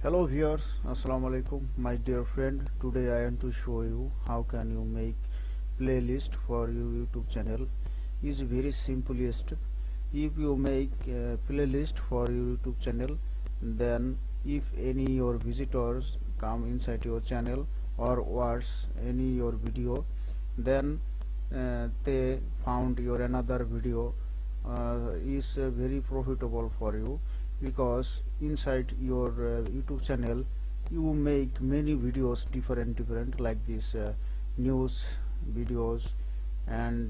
Hello viewers, assalamu alaikum my dear friend. Today I am to show you how can you make playlist for your YouTube channel. Is very simplest. If you make a playlist for your YouTube channel, then if any your visitors come inside your channel or watch any your video, then they found your another video is very profitable for you, because inside your YouTube channel you make many videos different like this news videos and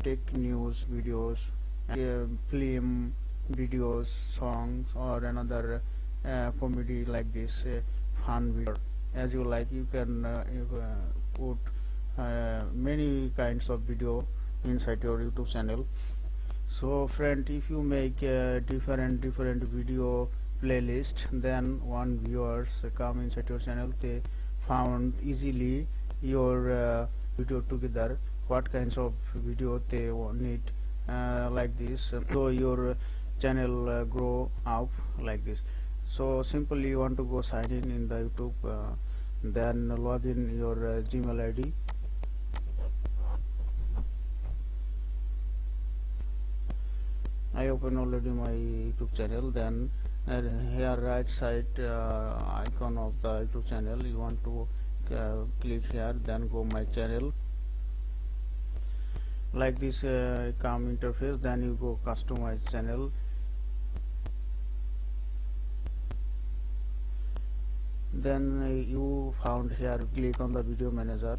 tech news videos, film videos, songs, or another comedy like this fun video. As you like, you can put many kinds of video inside your YouTube channel. So friend, if you make a different video playlist, then one viewers come inside your channel, they found easily your video together, what kinds of video they need, like this, so your channel grow up like this. So simply you want to go sign in the YouTube, then log in your Gmail ID. I open already my YouTube channel. Then here right side icon of the YouTube channel, you want to click here, then go my channel like this, come interface, then you go customize channel, then you found here, click on the video manager.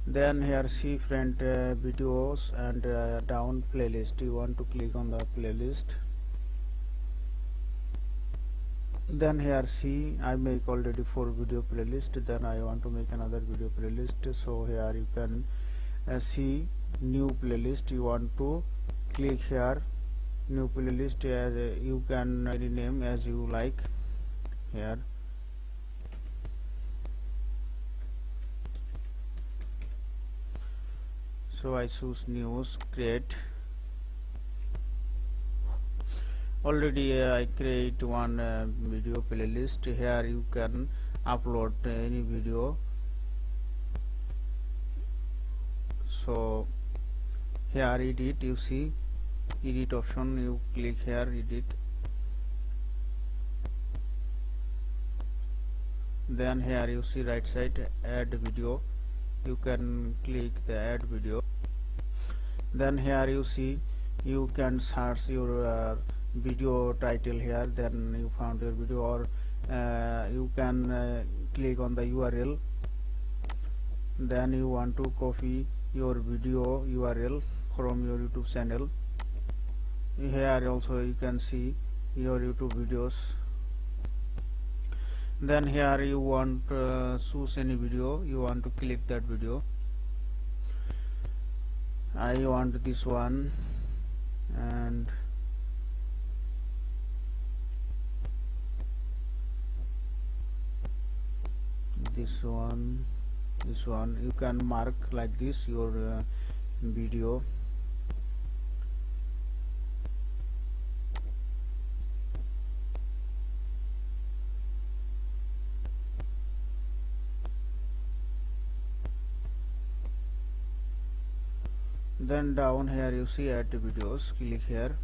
Then here see friend, videos and down playlist, you want to click on the playlist. Then here see, I make already 4 video playlist, then I want to make another video playlist. So here you can see new playlist, you want to click here new playlist, as you can rename as you like here. So I choose news, create. Already I create one video playlist. Here you can upload any video. So here edit, you see edit option, you click here edit. Then here you see right side add video, you can click the add video. Then here you see, you can search your video title here, then you found your video, or you can click on the URL, then you want to copy your video URL from your YouTube channel. Here also you can see your YouTube videos. Then here you want choose any video, you want to click that video. I want this one, and this one, you can mark like this your video. Then down here you see add videos, click here.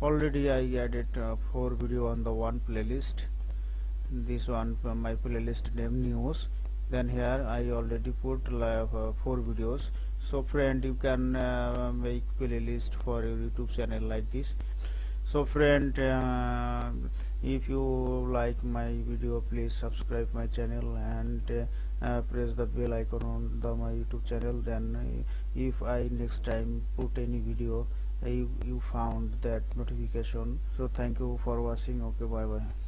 Already I added 4 video on the one playlist. This one my playlist name news. Then here I already put 4 videos. So friend, you can make playlist for your YouTube channel like this. So friend, if you like my video, please subscribe my channel and press the bell icon on my YouTube channel. Then if I next time put any video, you found that notification. So thank you for watching. Okay, bye bye.